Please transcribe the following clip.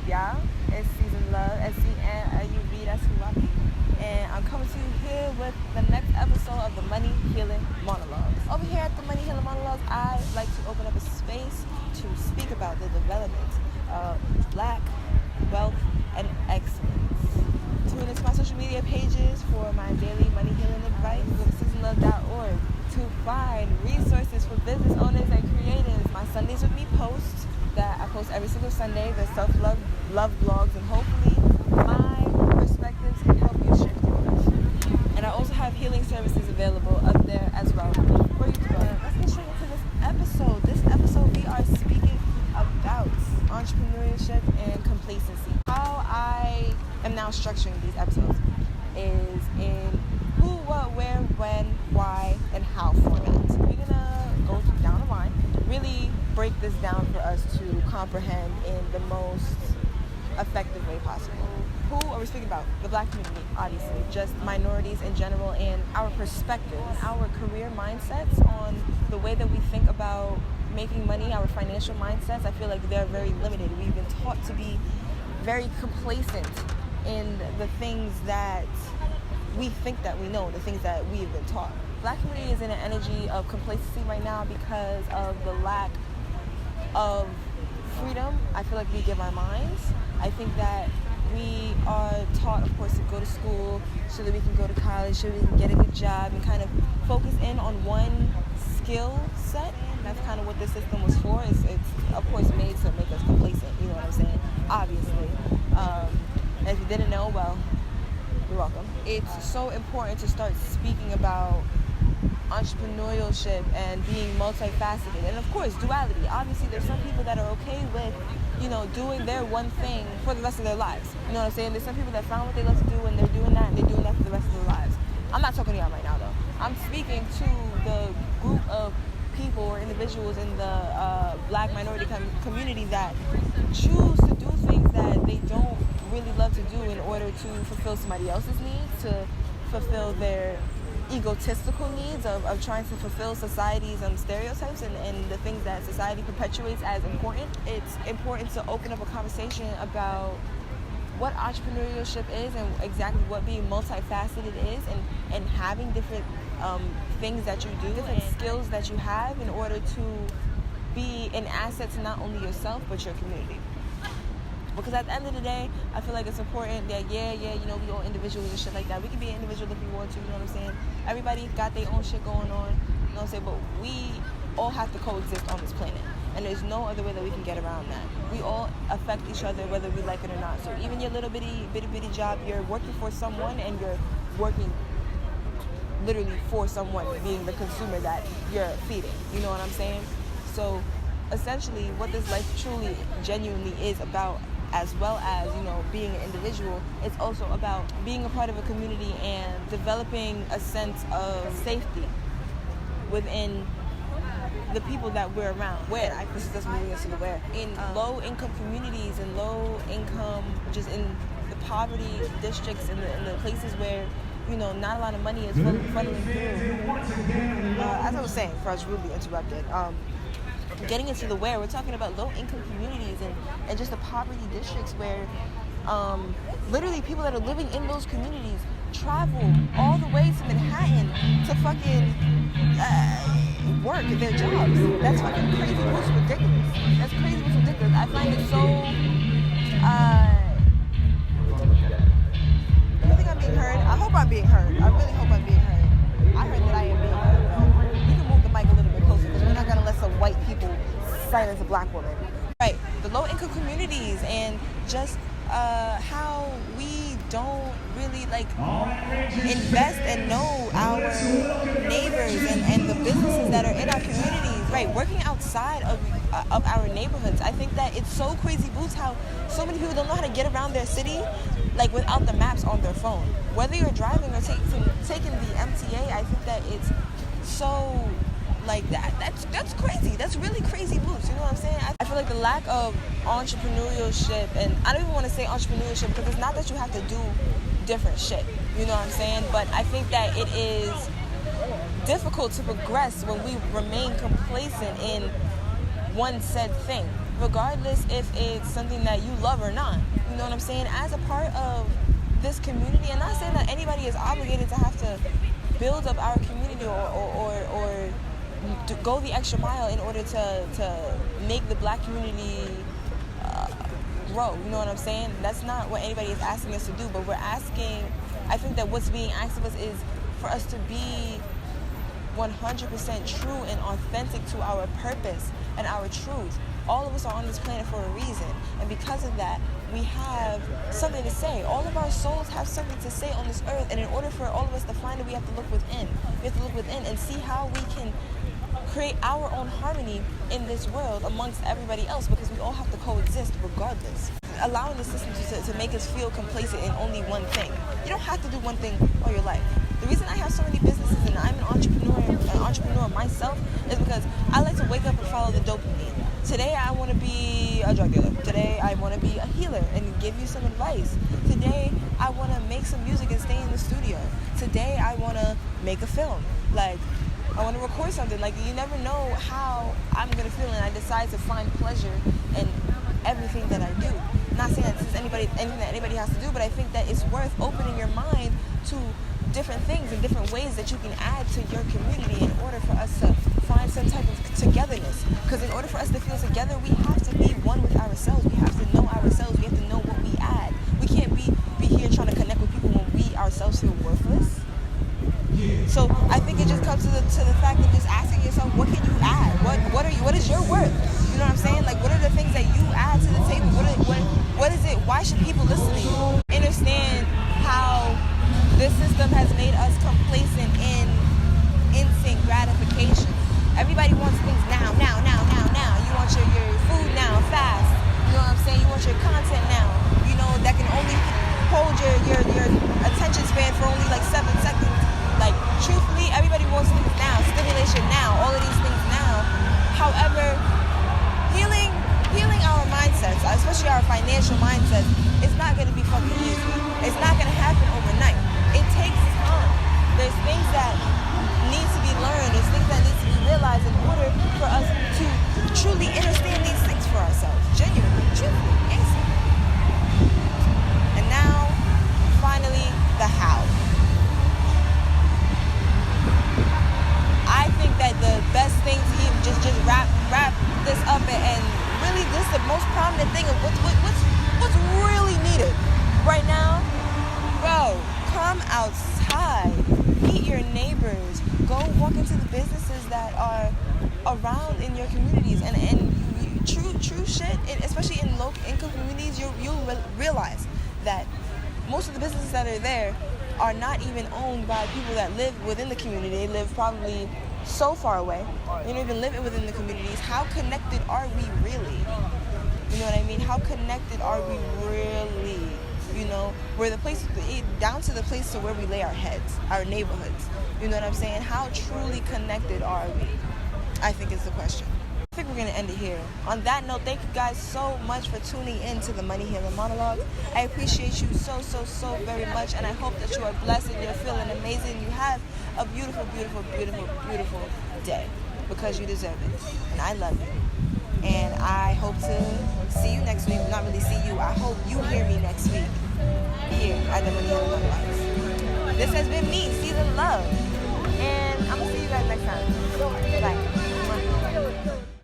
y'all? It's Season Love, SCNLUV, that's who I be. And I'm coming to you here with the next episode of the Money Healing Monologues. Over here at the Money Healing Monologues, I like to open up a space to speak about the development of Black wealth and excellence. Tune into my social media pages for my daily money healing advice. Go to seasonlove.org to find resources for business owners and creatives. My Sundays with Me post that I post every single Sunday, the self-love blogs, and hopefully my perspectives can help you shift yours. And I also have healing services available up there as well for you to go. Let's get straight into this episode. This episode we are speaking about entrepreneurship and complacency. How I am now structuring these episodes is in who, what, where, when, why, and how formats. We're gonna go down the line, really break this down for us to comprehend in the most effective way possible. Who are we speaking about? The Black community, obviously, just minorities in general, and our perspectives, our career mindsets on the way that we think about making money, our financial mindsets. I feel like they're very limited. We've been taught to be very complacent in the things that we think that we know, the things that we've been taught. Black community is in an energy of complacency right now because of the lack of freedom I feel like we give our minds. I think that we are taught, of course, to go to school so that we can go to college, so we can get a good job and kind of focus in on one skill set. That's kind of what this system was for. It's of course made to make us complacent, you know what I'm saying? Obviously. And if you didn't know, well, you're welcome. It's so important to start speaking about entrepreneurship and being multifaceted, and of course duality. Obviously there's some people that are okay with, doing their one thing for the rest of their lives. You know what I'm saying? There's some people that found what they love to do and they're doing that, and they're doing that for the rest of their lives. I'm not talking to y'all right now though. I'm speaking to the group of people or individuals in the Black minority community that choose to do things that they don't really love to do in order to fulfill somebody else's needs, to fulfill their egotistical needs of trying to fulfill society's stereotypes and the things that society perpetuates as important. It's important to open up a conversation about what entrepreneurship is and exactly what being multifaceted is, and having different things that you do, different skills that you have in order to be an asset to not only yourself but your community. Because at the end of the day, I feel like it's important that, we all individuals and shit like that. We can be an individual if we want to, you know what I'm saying? Everybody got their own shit going on, you know what I'm saying? But we all have to coexist on this planet. And there's no other way that we can get around that. We all affect each other whether we like it or not. So even your little bitty job, you're working for someone and you're working literally for someone, being the consumer that you're feeding. You know what I'm saying? So essentially what this life truly, genuinely is about, as well as, being an individual, it's also about being a part of a community and developing a sense of safety within the people that we're around. This is just moving us to the where. In low-income communities and low-income, just in the poverty districts, in the places where, not a lot of money is funneling through. As I was saying, before I was rudely interrupted, getting into the where, we're talking about low-income communities and just the poverty districts where literally people that are living in those communities travel all the way to Manhattan to fucking work their jobs. That's fucking crazy. What's ridiculous? That's crazy. What's ridiculous? I find it so... I think I'm being heard. I hope I'm being heard. I really hope I'm being heard. I heard that I am being heard. You can move the mic a little bit closer because we're not going to let some white people silence a Black woman. Right. The low-income communities and just how we don't really invest and know our neighbors and the businesses that are in our communities. Right. Working outside of our neighborhoods. I think that it's so crazy boots how so many people don't know how to get around their city without the maps on their phone. Whether you're driving or taking the MTA, I think that it's so that's crazy. That's really crazy boots. You know what I'm saying? I feel like the lack of entrepreneurship, and I don't even want to say entrepreneurship because it's not that you have to do different shit. You know what I'm saying? But I think that it is difficult to progress when we remain complacent in one said thing. regardless if it's something that you love or not. You know what I'm saying? As a part of this community, and not saying that anybody is obligated to have to build up our community or to go the extra mile in order to make the black community grow. You know what I'm saying? That's not what anybody is asking us to do, but we're asking, I think that what's being asked of us is for us to be 100% true and authentic to our purpose and our truth. All of us are on this planet for a reason, and because of that, we have something to say. All of our souls have something to say on this earth, and in order for all of us to find it, we have to look within. We have to look within and see how we can create our own harmony in this world amongst everybody else, because we all have to coexist regardless. Allowing the system to make us feel complacent in only one thing. You don't have to do one thing all your life. The reason I have so many businesses and I'm an entrepreneur myself is because I like to wake up and follow the dopamine. Today I want to be a drug dealer. Today I want to be a healer and give you some advice. Today I want to make some music and stay in the studio. Today I want to make a film. Like, I want to record something. Like, you never know how I'm going to feel, and I decide to find pleasure in everything that I do. Not saying that this is anything that anybody has to do, but I think that it's worth opening your mind to different things and different ways that you can add to your community in order for us to find some type of togetherness. Because in order for us to feel together, we have to be one with ourselves. We have to know ourselves. We have to know what we add. We can't be here trying to connect with people when we ourselves feel worthless. So I think it just comes to the fact of just asking yourself, what can you add? What is your worth? You know what I'm saying? Like, what are the things that you add to the table? What is it? Why should people listen to you? Understand how this system has made us complacent in instant gratification. Everybody wants things now. You want your food now, fast. You know what I'm saying? You want your content now. You know, that can only hold your attention span for only like 7 seconds. Like, truthfully, everybody wants things now, stimulation now, all of these things now. However, healing our mindsets, especially our financial mindsets, it's not going to be fucking easy. It's not going to happen overnight. It takes time. There's things that need to be learned. There's things that need to be realized in order for us to truly understand these things for ourselves. Genuinely, truthfully, instantly. And now, finally, the how. I think that the best thing to even just wrap this up and really this is the most prominent thing of what's really needed right now. Bro, come outside, meet your neighbors, go walk into the businesses that are around in your communities, and true shit, especially in low income communities, you'll realize that most of the businesses that are there are not even owned by people that live within the community. They live probably so far away. They don't even live within the communities. How connected are we really? You know what I mean? How connected are we really? You know, we're the place, down to the place to where we lay our heads, our neighborhoods. You know what I'm saying? How truly connected are we? I think is the question. I think we're going to end it here. On that note, thank you guys so much for tuning in to the Money Healing Monologues. I appreciate you so very much, and I hope that you are blessed and you're feeling amazing. You have a beautiful day, because you deserve it. And I love you. And I hope to see you next week. Not really see you. I hope you hear me next week here at the Money Healing Monologues. This has been me, Season Love. And I'm going to see you guys next time. Bye.